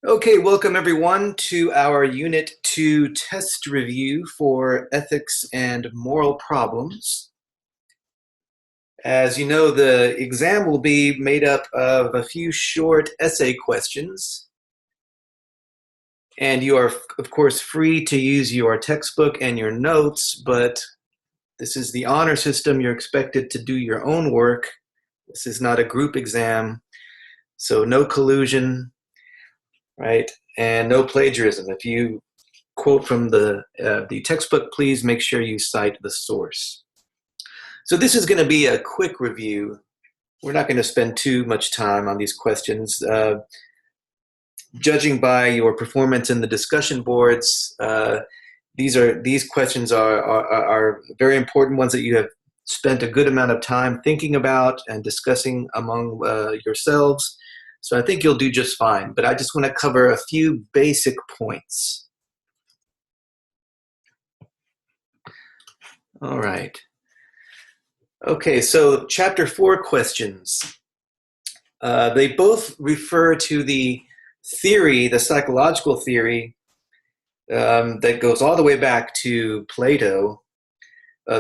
Okay, welcome everyone to our Unit 2 test review for ethics and moral problems. As you know, the exam will be made up of a few short essay questions. And you are, of course, free to use your textbook and your notes, but this is the honor system. You're expected to do your own work. This is not a group exam, so no collusion, right? And no plagiarism. If you quote from the textbook, please make sure you cite the source. So this is going to be a quick review. We're not going to spend too much time on these questions. Judging by your performance in the discussion boards, these questions are very important ones that you have spent a good amount of time thinking about and discussing among yourselves. So I think you'll do just fine. But I just want to cover a few basic points. All right. Okay, so chapter 4 questions. They both refer to the theory, the psychological theory that goes all the way back to Plato,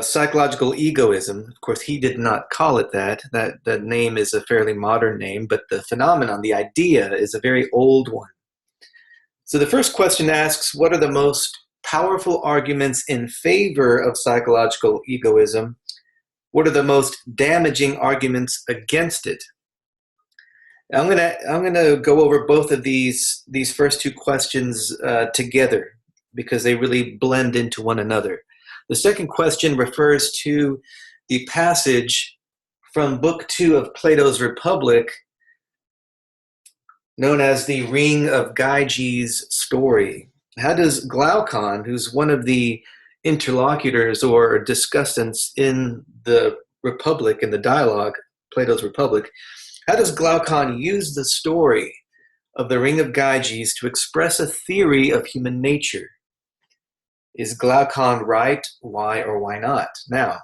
psychological egoism. Of course, he did not call it that. That name is a fairly modern name, but the phenomenon, the idea, is a very old one. So the first question asks, what are the most powerful arguments in favor of psychological egoism? What are the most damaging arguments against it? I'm gonna go over both of these first two questions together because they really blend into one another. The second question refers to the passage from Book 2 of Plato's Republic, known as the Ring of Gyges story. How does Glaucon, who's one of the interlocutors or discussants in the Republic, in the dialogue, Plato's Republic, how does Glaucon use the story of the Ring of Gyges to express a theory of human nature? Is Glaucon right? Why or why not? Now,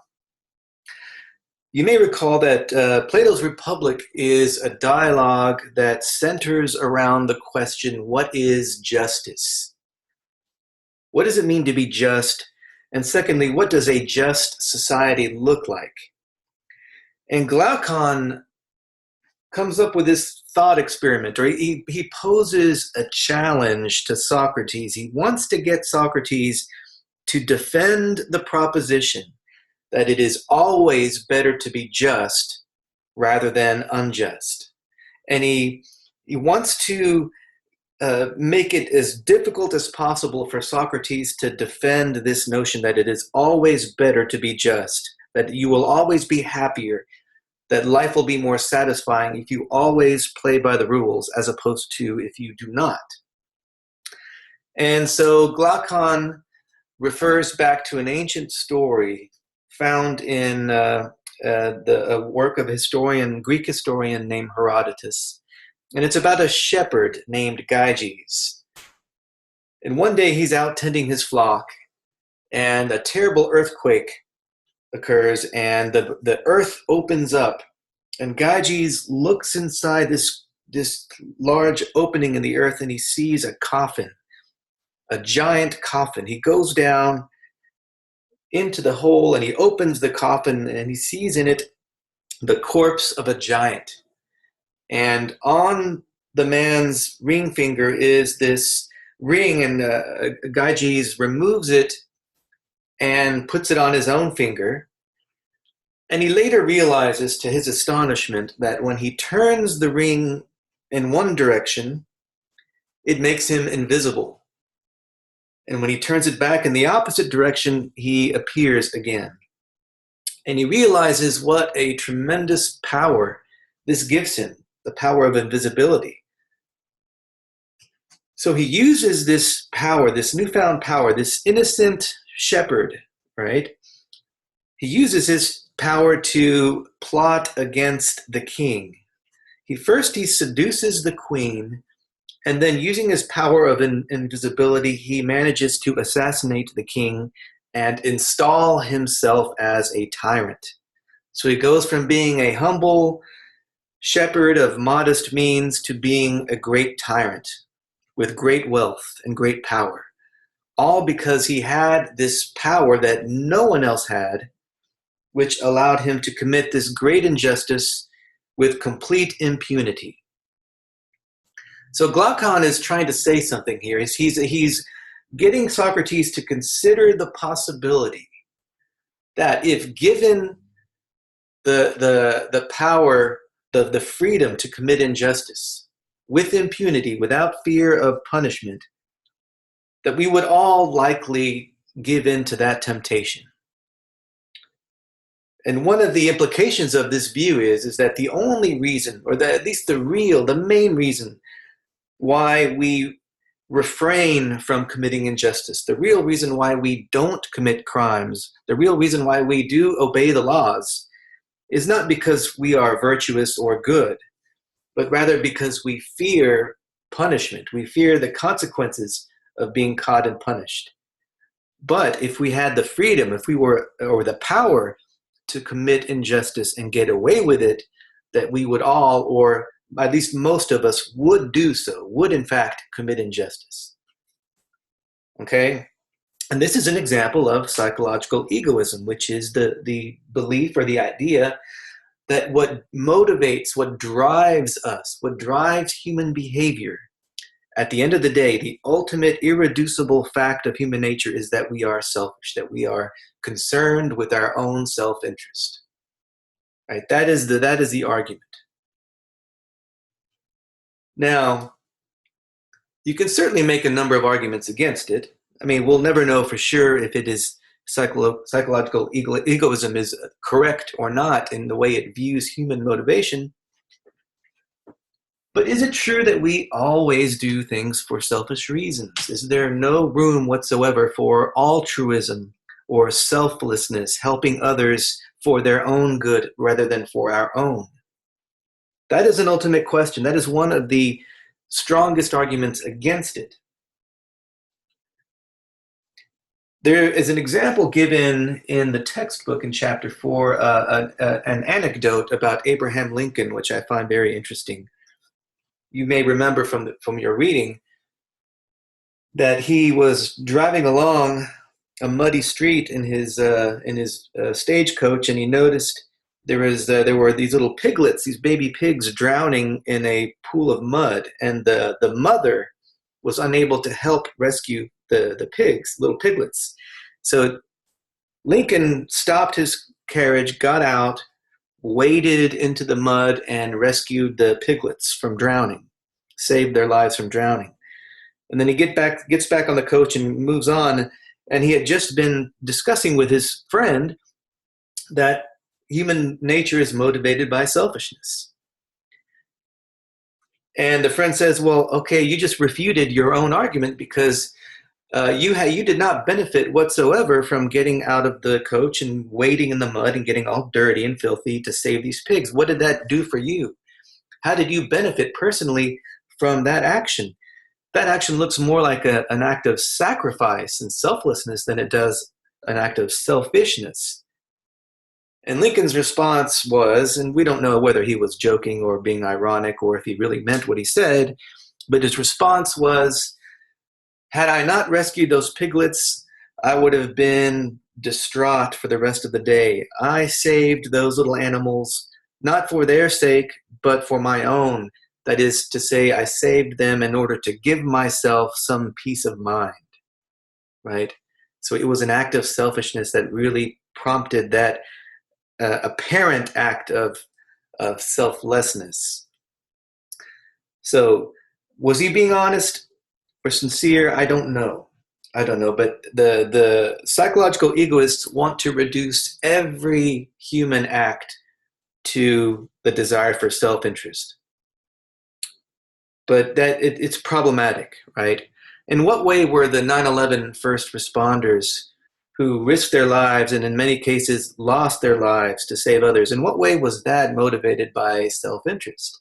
you may recall that Plato's Republic is a dialogue that centers around the question, what is justice? What does it mean to be just? And secondly, what does a just society look like? And Glaucon comes up with this thought experiment, or he poses a challenge to Socrates. He wants to get Socrates to defend the proposition that it is always better to be just rather than unjust. And he wants to make it as difficult as possible for Socrates to defend this notion that it is always better to be just, that you will always be happier, that life will be more satisfying if you always play by the rules as opposed to if you do not. And so Glaucon refers back to an ancient story found in the work of a Greek historian named Herodotus. And it's about a shepherd named Gyges. And one day he's out tending his flock, and a terrible earthquake occurs, and the earth opens up, and Gyges looks inside this large opening in the earth, and he sees a coffin, a giant coffin. He goes down into the hole, and he opens the coffin, and he sees in it the corpse of a giant. And on the man's ring finger is this ring, and Gyges removes it and puts it on his own finger. And he later realizes, to his astonishment, that when he turns the ring in one direction, it makes him invisible. And when he turns it back in the opposite direction, he appears again. And he realizes what a tremendous power this gives him, the power of invisibility. So he uses this power, this newfound power, this innocent shepherd, right? He uses his power to plot against the king. He seduces the queen, and then using his power of invisibility, he manages to assassinate the king and install himself as a tyrant. So he goes from being a humble shepherd of modest means to being a great tyrant. with great wealth and great power, all because he had this power that no one else had, which allowed him to commit this great injustice with complete impunity. So Glaucon is trying to say something here. He's getting Socrates to consider the possibility that if given the power, the freedom to commit injustice with impunity, without fear of punishment, that we would all likely give in to that temptation. And one of the implications of this view is that the only reason, or at least the main reason why we refrain from committing injustice, the real reason why we don't commit crimes, the real reason why we do obey the laws, is not because we are virtuous or good, but rather because we fear punishment. We fear the consequences of being caught and punished. But if we had the freedom, if we were, or the power to commit injustice and get away with it, that we would all, or at least most of us, would do so, would in fact commit injustice. Okay? And this is an example of psychological egoism, which is the belief or the idea that what motivates, what drives us, what drives human behavior, at the end of the day, the ultimate irreducible fact of human nature is that we are selfish, that we are concerned with our own self-interest. Right? That is the argument. Now, you can certainly make a number of arguments against it. I mean, we'll never know for sure if it is psychological egoism is correct or not in the way it views human motivation. But is it true that we always do things for selfish reasons? Is there no room whatsoever for altruism or selflessness, helping others for their own good rather than for our own? That is an ultimate question. That is one of the strongest arguments against it. There is an example given in the textbook in chapter 4, an anecdote about Abraham Lincoln, which I find very interesting. You may remember from your reading that he was driving along a muddy street in his stagecoach, and he noticed there were these little piglets, these baby pigs, drowning in a pool of mud, and the mother was unable to help rescue the pigs, little piglets. So Lincoln stopped his carriage, got out, waded into the mud, and rescued the piglets from drowning, saved their lives from drowning. And then he gets back on the coach and moves on, and he had just been discussing with his friend that human nature is motivated by selfishness. And the friend says, well, okay, you just refuted your own argument because you did not benefit whatsoever from getting out of the coach and wading in the mud and getting all dirty and filthy to save these pigs. What did that do for you? How did you benefit personally from that action? That action looks more like an act of sacrifice and selflessness than it does an act of selfishness. And Lincoln's response was, and we don't know whether he was joking or being ironic or if he really meant what he said, but his response was, had I not rescued those piglets, I would have been distraught for the rest of the day. I saved those little animals not for their sake, but for my own. That is to say, I saved them in order to give myself some peace of mind, right? So it was an act of selfishness that really prompted that apparent act of selflessness. So was he being honest or sincere? I don't know. But the psychological egoists want to reduce every human act to the desire for self-interest. But that it's problematic, right? In what way were the 9/11 first responders who risked their lives and in many cases lost their lives to save others, in what way was that motivated by self-interest?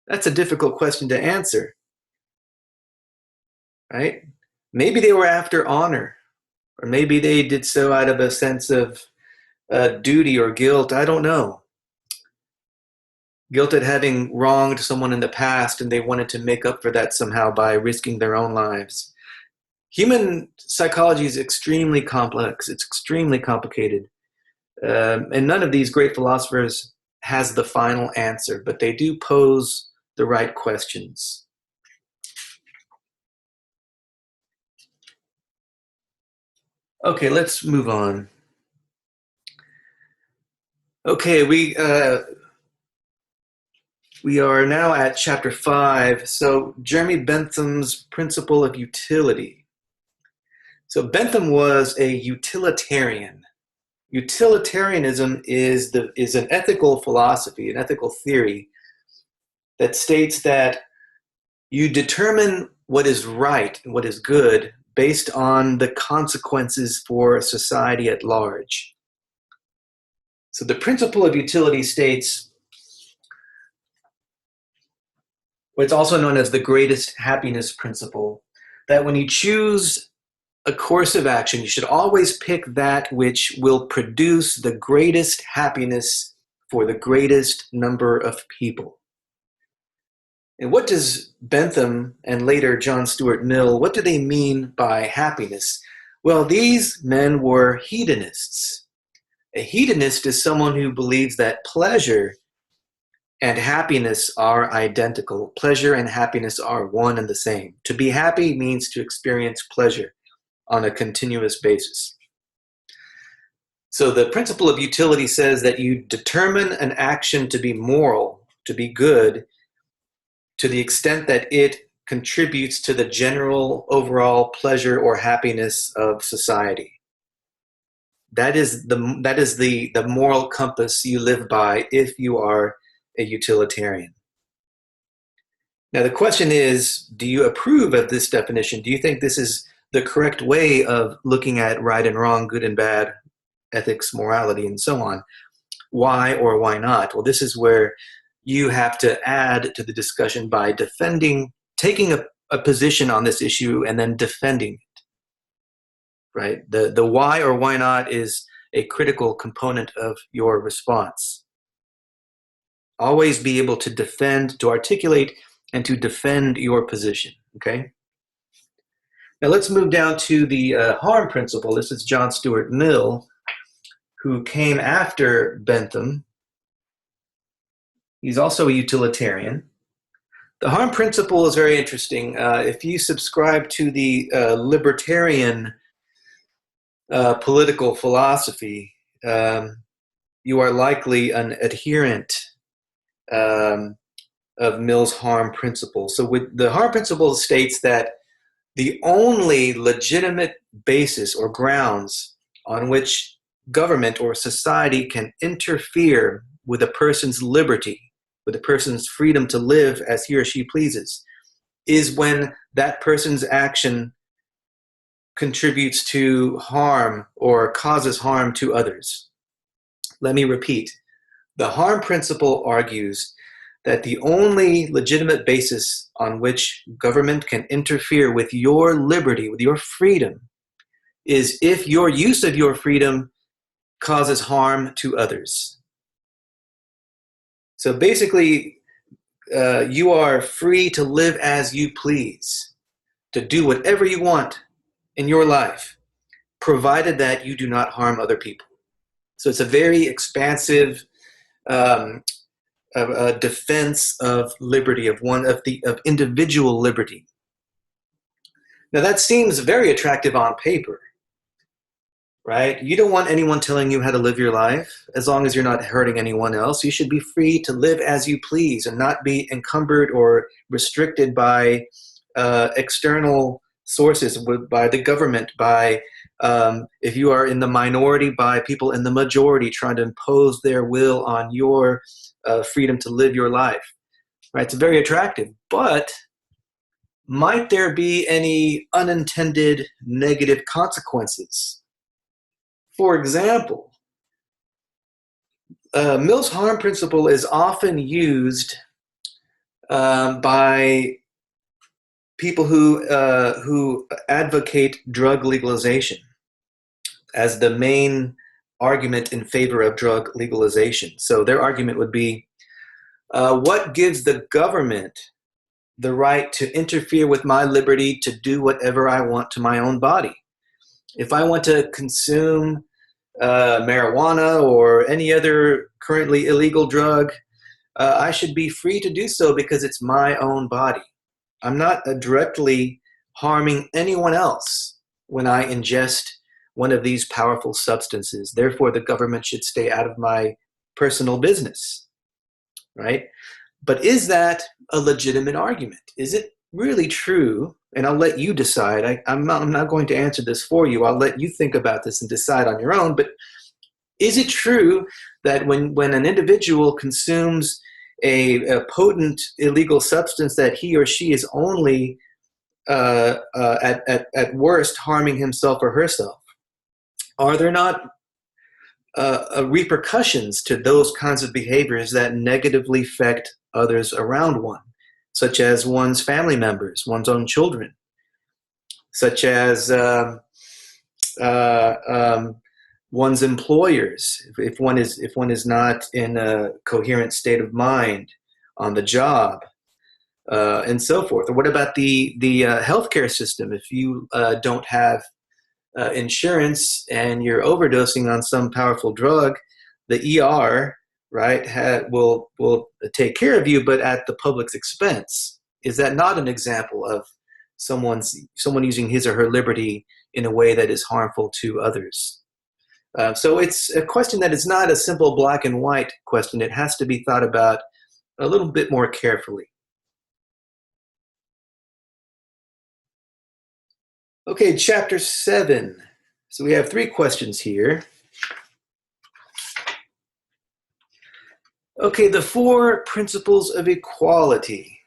That's a difficult question to answer, right? Maybe they were after honor, or maybe they did so out of a sense of duty or guilt. I don't know. guilt at having wronged someone in the past, and they wanted to make up for that somehow by risking their own lives. Human psychology is extremely complex. It's extremely complicated. And none of these great philosophers has the final answer, but they do pose the right questions. Okay, let's move on. Okay, we are now at chapter 5. So Jeremy Bentham's principle of utility. So Bentham was a utilitarian. Utilitarianism is an ethical philosophy, an ethical theory that states that you determine what is right and what is good based on the consequences for society at large. So the principle of utility states what's also known as the greatest happiness principle, that when you choose a course of action, you should always pick that which will produce the greatest happiness for the greatest number of people. And what does Bentham and later John Stuart Mill, what do they mean by happiness? Well, these men were hedonists. A hedonist is someone who believes that pleasure and happiness are identical. Pleasure and happiness are one and the same. To be happy means to experience pleasure on a continuous basis. So the principle of utility says that you determine an action to be moral, to be good, to the extent that it contributes to the general overall pleasure or happiness of society. That is the moral compass you live by if you are a utilitarian. Now the question is, do you approve of this definition? Do you think this is the correct way of looking at right and wrong, good and bad, ethics, morality, and so on? Why or why not? Well, this is where you have to add to the discussion by taking a position on this issue and then defending it, right? The why or why not is a critical component of your response. Always be able to defend, to articulate, and to defend your position, okay? Now let's move down to the harm principle. This is John Stuart Mill, who came after Bentham. He's also a utilitarian. The harm principle is very interesting. If you subscribe to the libertarian political philosophy, you are likely an adherent of Mill's harm principle. So the harm principle states that the only legitimate basis or grounds on which government or society can interfere with a person's liberty, with a person's freedom to live as he or she pleases, is when that person's action contributes to harm or causes harm to others. Let me repeat. The harm principle argues that the only legitimate basis on which government can interfere with your liberty, with your freedom, is if your use of your freedom causes harm to others. So basically, you are free to live as you please, to do whatever you want in your life, provided that you do not harm other people. So it's a very expansive defense of liberty, of individual liberty. Now that seems very attractive on paper, right? You don't want anyone telling you how to live your life. As long as you're not hurting anyone else, you should be free to live as you please and not be encumbered or restricted by external sources, by the government, by if you are in the minority, by people in the majority trying to impose their will on your freedom to live your life. Right? It's very attractive, but might there be any unintended negative consequences? For example, Mill's harm principle is often used by people who advocate drug legalization as the main argument in favor of drug legalization. So their argument would be, What gives the government the right to interfere with my liberty to do whatever I want to my own body? If I want to consume marijuana or any other currently illegal drug, I should be free to do so because it's my own body. I'm not directly harming anyone else when I ingest one of these powerful substances. Therefore, the government should stay out of my personal business, right? But is that a legitimate argument? Is it really true? And I'll let you decide. I'm not going to answer this for you. I'll let you think about this and decide on your own. But is it true that when an individual consumes a potent illegal substance, that he or she is only at worst harming himself or herself? Are there not repercussions to those kinds of behaviors that negatively affect others around one, such as one's family members, one's own children, such as one's employers, if one is not in a coherent state of mind on the job, and so forth? Or what about the healthcare system? If you don't have insurance and you're overdosing on some powerful drug, the ER, right, will take care of you, but at the public's expense. Is that not an example of someone using his or her liberty in a way that is harmful to others? So it's a question that is not a simple black and white question. It has to be thought about a little bit more carefully. Okay, chapter 7. So we have 3 questions here. Okay, the 4 principles of equality.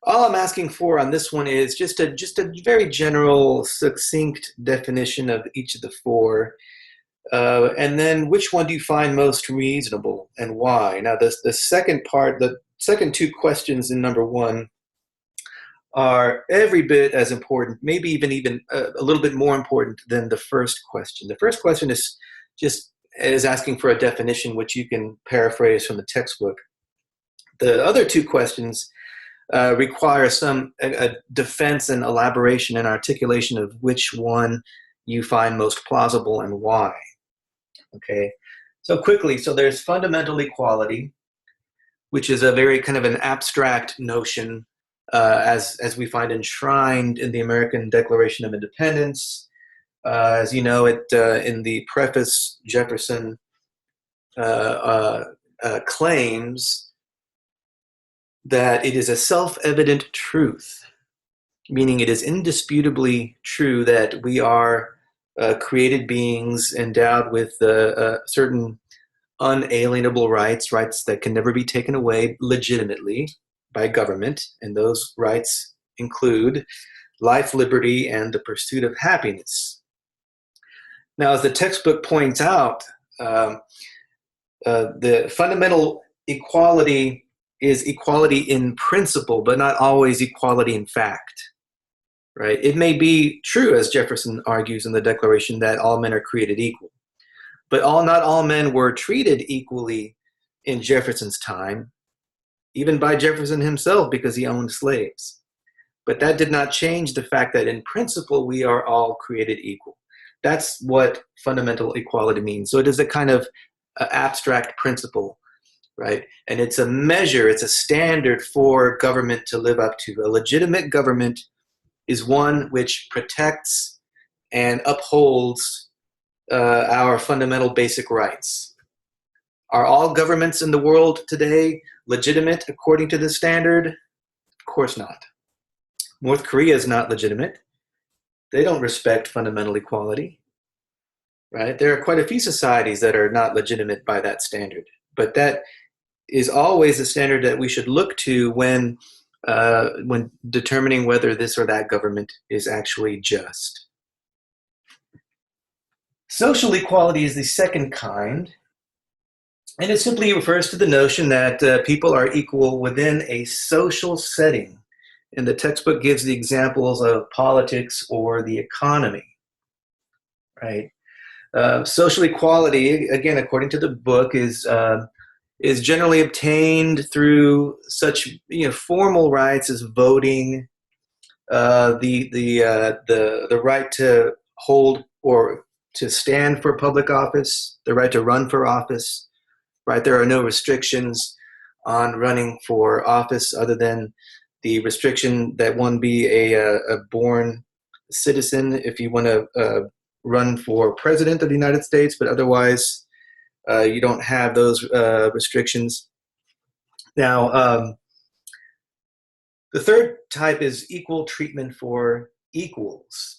All I'm asking for on this one is just a very general, succinct definition of each of the 4. And then which one do you find most reasonable and why? Now, the second part, the second 2 questions in number 1 are every bit as important, maybe even a little bit more important than the first question. The first question is asking for a definition, which you can paraphrase from the textbook. The other 2 questions require some defense and elaboration and articulation of which one you find most plausible and why. Okay, so quickly, so there's fundamental equality, which is a very kind of an abstract notion, as we find enshrined in the American Declaration of Independence. As you know, in the preface, Jefferson claims that it is a self-evident truth, meaning it is indisputably true that we are created beings endowed with certain unalienable rights that can never be taken away legitimately by government, and those rights include life, liberty, and the pursuit of happiness. Now, as the textbook points out, the fundamental equality is equality in principle, but not always equality in fact. Right? It may be true, as Jefferson argues in the Declaration, that all men are created equal, but not all men were treated equally in Jefferson's time, even by Jefferson himself, because he owned slaves. But that did not change the fact that in principle we are all created equal. That's what fundamental equality means. So it is a kind of abstract principle, right? And it's a measure, it's a standard for government to live up to. A legitimate government is one which protects and upholds our fundamental basic rights. Are all governments in the world today legitimate according to this standard? Of course not. North Korea is not legitimate. They don't respect fundamental equality, right? There are quite a few societies that are not legitimate by that standard, but that is always a standard that we should look to when determining whether this or that government is actually just. Social equality is the second kind, and it simply refers to the notion that people are equal within a social setting. And the textbook gives the examples of politics or the economy, right? Social equality, again, according to the book, is is generally obtained through such formal rights as voting, the right to hold or to stand for public office, the right to run for office. Right, there are no restrictions on running for office other than the restriction that one be a born citizen if you want to run for president of the United States, but otherwise you don't have those restrictions. Now, the third type is equal treatment for equals,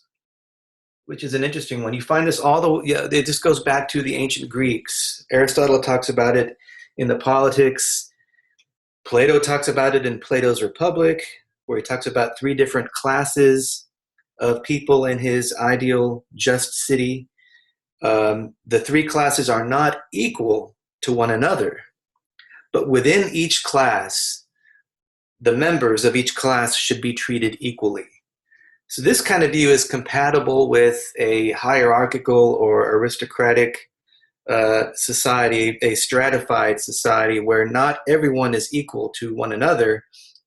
which is an interesting one. You find this it just goes back to the ancient Greeks. Aristotle talks about it in the Politics. Plato talks about it in Plato's Republic, where he talks about three different classes of people in his ideal just city. The three classes are not equal to one another, but within each class, the members of each class should be treated equally. So this kind of view is compatible with a hierarchical or aristocratic society, a stratified society where not everyone is equal to one another,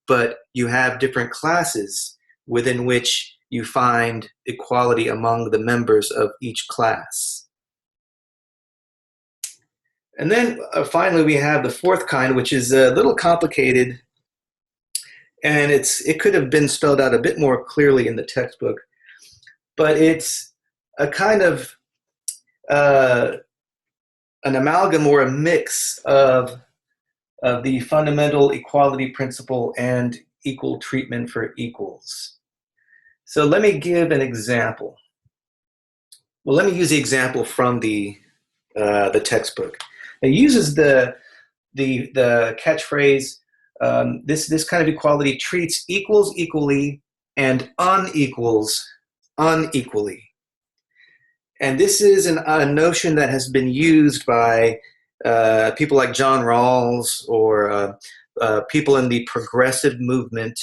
but you have different classes within which you find equality among the members of each class. And then finally, we have the fourth kind, which is a little complicated, and it could have been spelled out a bit more clearly in the textbook, but it's a kind of an amalgam or a mix of the fundamental equality principle and equal treatment for equals. So let me give an example. Well, let me use the example from the textbook. It uses the catchphrase, this kind of equality treats equals equally and unequals unequally. And this is a notion that has been used by people like John Rawls or people in the progressive movement,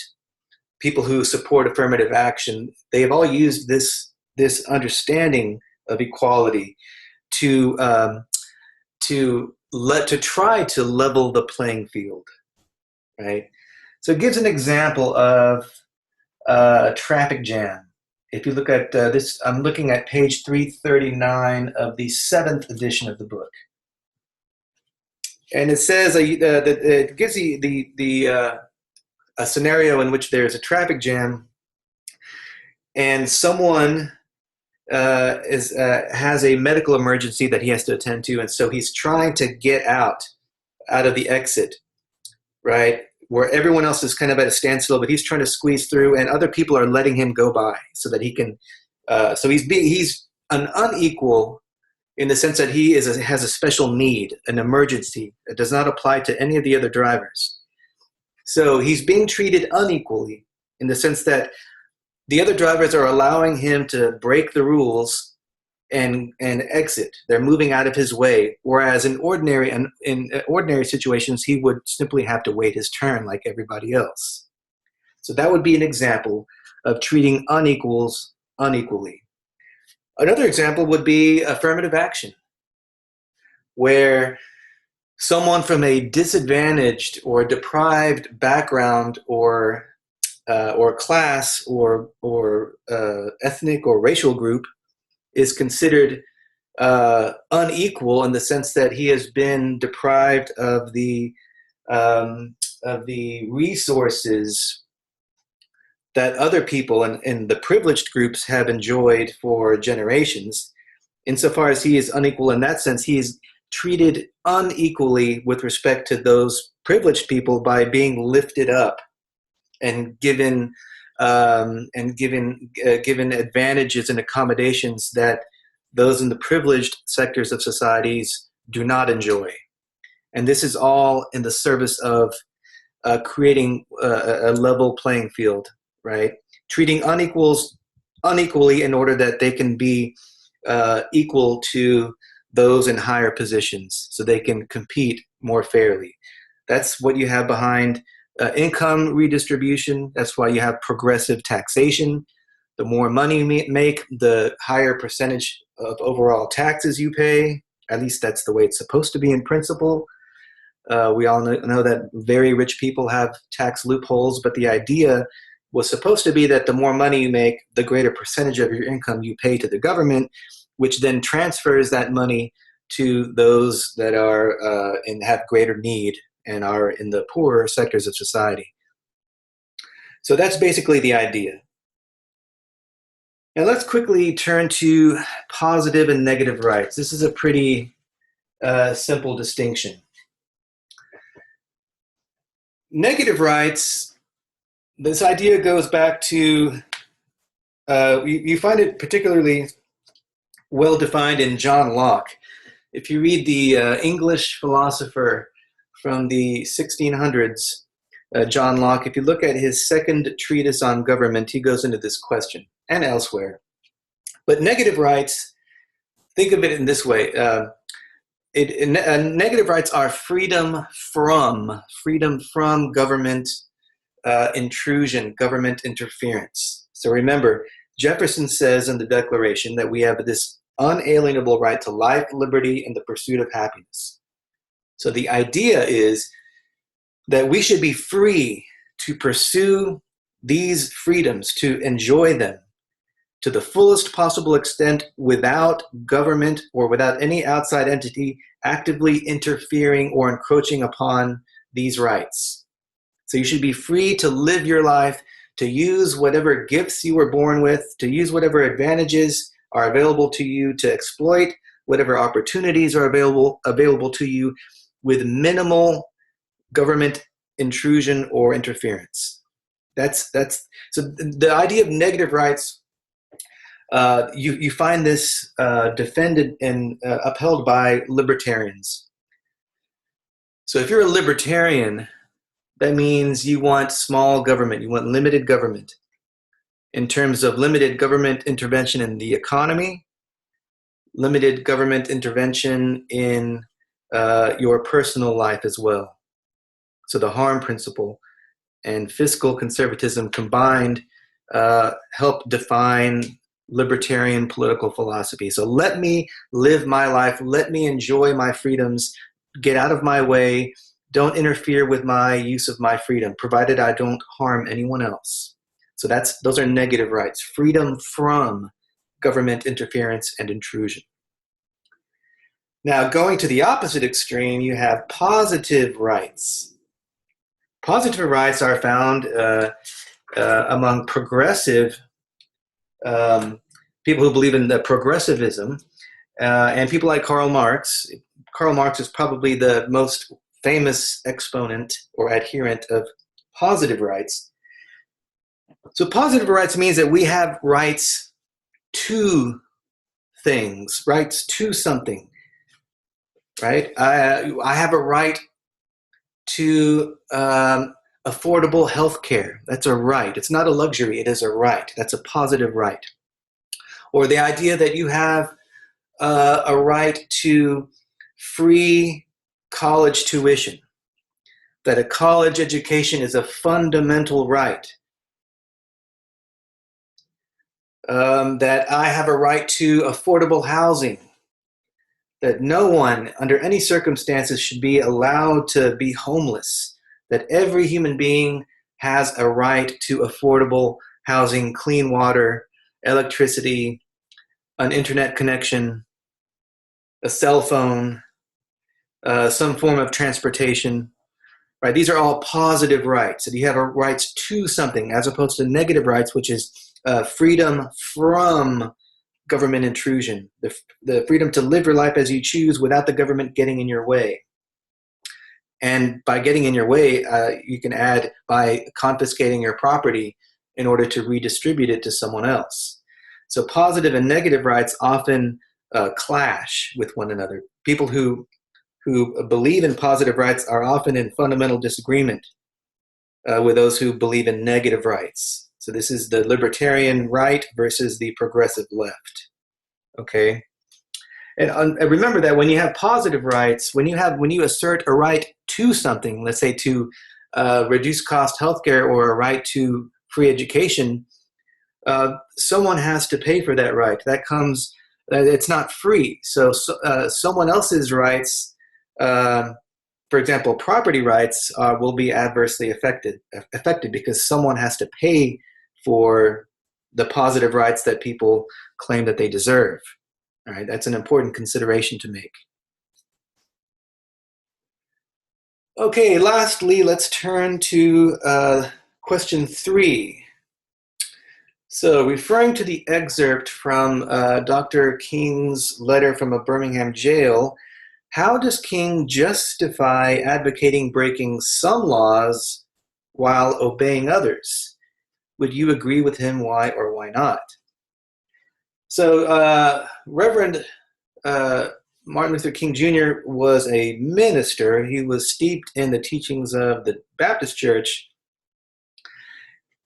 people who support affirmative action. They have all used this understanding of equality to try to level the playing field, right? So it gives an example of a traffic jam. If you look at this, I'm looking at page 339 of the 7th edition of the book. And it says that it gives a scenario in which there's a traffic jam and someone has a medical emergency that he has to attend to, and so he's trying to get out of the exit, right? Where everyone else is kind of at a standstill, but he's trying to squeeze through, and other people are letting him go by so that he can. So he's an unequal in the sense that he has a special need, an emergency that does not apply to any of the other drivers. So he's being treated unequally in the sense that the other drivers are allowing him to break the rules and exit. They're moving out of his way, whereas in ordinary situations, he would simply have to wait his turn like everybody else. So that would be an example of treating unequals unequally. Another example would be affirmative action, where someone from a disadvantaged or deprived background or class or ethnic or racial group is considered unequal in the sense that he has been deprived of the resources that other people in the privileged groups have enjoyed for generations. Insofar as he is unequal in that sense, he is treated unequally with respect to those privileged people by being lifted up and given advantages and accommodations that those in the privileged sectors of societies do not enjoy. And this is all in the service of creating a level playing field, right? Treating unequals unequally in order that they can be equal to those in higher positions so they can compete more fairly. That's what you have behind income redistribution. That's why you have progressive taxation. The more money you make, the higher percentage of overall taxes you pay. At least that's the way it's supposed to be in principle. We all know that very rich people have tax loopholes, but the idea was supposed to be that the more money you make, the greater percentage of your income you pay to the government, which then transfers that money to those that are and have greater need and are in the poorer sectors of society. So that's basically the idea. Now let's quickly turn to positive and negative rights. This is a pretty simple distinction. Negative rights, this idea goes back to, you find it particularly well defined in John Locke. If you read the English philosopher from the 1600s, John Locke, if you look at his second treatise on government, he goes into this question, and elsewhere. But negative rights, think of it in this way. Negative rights are freedom from government intrusion, government interference. So remember, Jefferson says in the Declaration that we have this unalienable right to life, liberty, and the pursuit of happiness. So the idea is that we should be free to pursue these freedoms, to enjoy them to the fullest possible extent without government or without any outside entity actively interfering or encroaching upon these rights. So you should be free to live your life, to use whatever gifts you were born with, to use whatever advantages are available to you, to exploit whatever opportunities are available to you with minimal government intrusion or interference. That's so the idea of negative rights. You find this defended and upheld by libertarians. So if you're a libertarian, that means you want small government, you want limited government in terms of limited government intervention in the economy, limited government intervention in your personal life as well. So the harm principle and fiscal conservatism combined help define libertarian political philosophy. So let me live my life, let me enjoy my freedoms, get out of my way, don't interfere with my use of my freedom, provided I don't harm anyone else. So those are negative rights, freedom from government interference and intrusion. Now, going to the opposite extreme, you have positive rights. Positive rights are found among progressive people who believe in the progressivism, and people like Karl Marx. Karl Marx is probably the most famous exponent or adherent of positive rights. So positive rights means that we have rights to things, rights to something, right? I have a right to affordable health care. That's a right. It's not a luxury. It is a right. That's a positive right. Or the idea that you have a right to free college tuition, that a college education is a fundamental right, that I have a right to affordable housing, that no one under any circumstances should be allowed to be homeless, that every human being has a right to affordable housing, clean water, electricity, an internet connection, a cell phone, some form of transportation, right? These are all positive rights. And you have a rights to something as opposed to negative rights, which is freedom from government intrusion, the freedom to live your life as you choose without the government getting in your way. And by getting in your way, you can add by confiscating your property in order to redistribute it to someone else. So positive and negative rights often clash with one another. People who believe in positive rights are often in fundamental disagreement with those who believe in negative rights. So this is the libertarian right versus the progressive left. Okay, and remember that when you have positive rights, when you assert a right to something, let's say to reduce cost healthcare or a right to free education, someone has to pay for that right. That comes, it's not free. So someone else's rights for example, property rights will be adversely affected because someone has to pay for the positive rights that people claim that they deserve. All right, that's an important consideration to make. Okay, lastly, let's turn to question 3. So, referring to the excerpt from Dr. King's letter from a Birmingham jail, how does King justify advocating breaking some laws while obeying others? Would you agree with him? Why or why not? So, Reverend Martin Luther King Jr. was a minister. He was steeped in the teachings of the Baptist Church,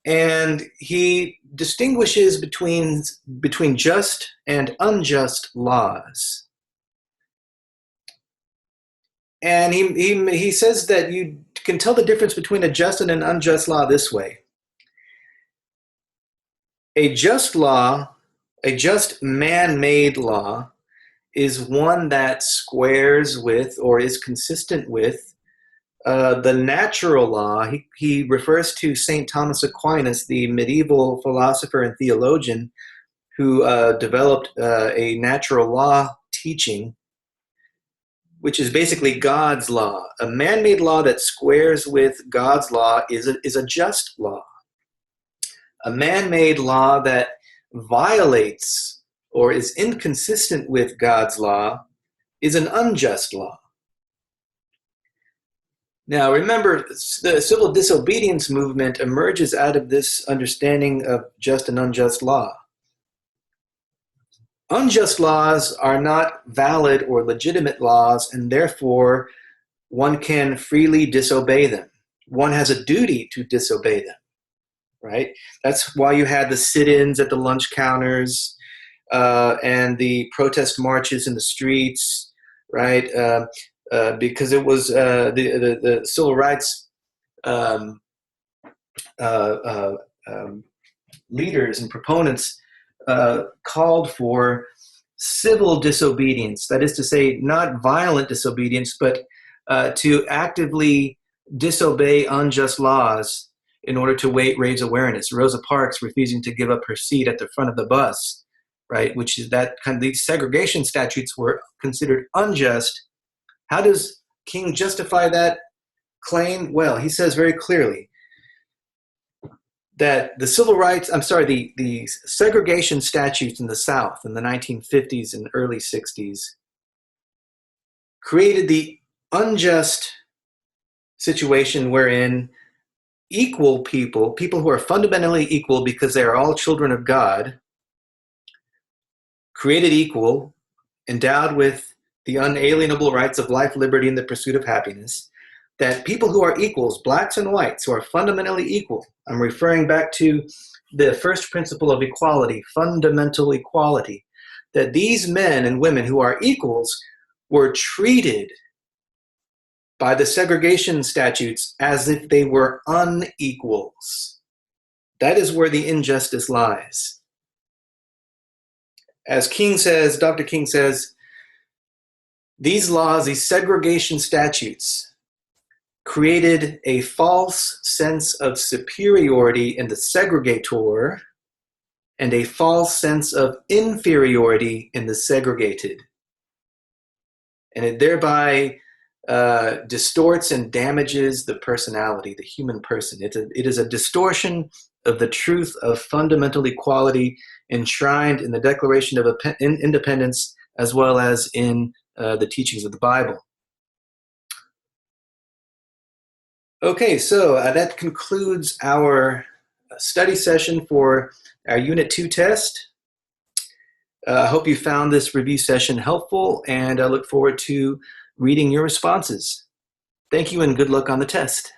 and he distinguishes between just and unjust laws. And he says that you can tell the difference between a just and an unjust law this way. A just law, a just man-made law, is one that squares with or is consistent with the natural law. He refers to St. Thomas Aquinas, the medieval philosopher and theologian who developed a natural law teaching, which is basically God's law. A man-made law that squares with God's law is a just law. A man-made law that violates or is inconsistent with God's law is an unjust law. Now, remember, the civil disobedience movement emerges out of this understanding of just and unjust law. Unjust laws are not valid or legitimate laws, and therefore one can freely disobey them. One has a duty to disobey them, right? That's why you had the sit-ins at the lunch counters and the protest marches in the streets, right? Because it was the civil rights leaders and proponents called for civil disobedience. That is to say, not violent disobedience, but to actively disobey unjust laws in order to raise awareness. Rosa Parks refusing to give up her seat at the front of the bus, right? Which is that kind of, these segregation statutes were considered unjust. How does King justify that claim? Well, he says very clearly that the segregation statutes in the South in the 1950s and early 60s created the unjust situation wherein equal people who are fundamentally equal because they are all children of God, created equal, endowed with the unalienable rights of life, liberty, and the pursuit of happiness, that people who are equals, blacks and whites, who are fundamentally equal, I'm referring back to the first principle of equality, fundamental equality, that these men and women who are equals were treated by the segregation statutes as if they were unequals. That is where the injustice lies. As King says, Dr. King says, these laws, these segregation statutes, created a false sense of superiority in the segregator and a false sense of inferiority in the segregated. And it thereby distorts and damages the personality, the human person. It is a distortion of the truth of fundamental equality enshrined in the Declaration of Independence as well as in the teachings of the Bible. Okay, so that concludes our study session for our Unit 2 test. I hope you found this review session helpful, and I look forward to reading your responses. Thank you and good luck on the test.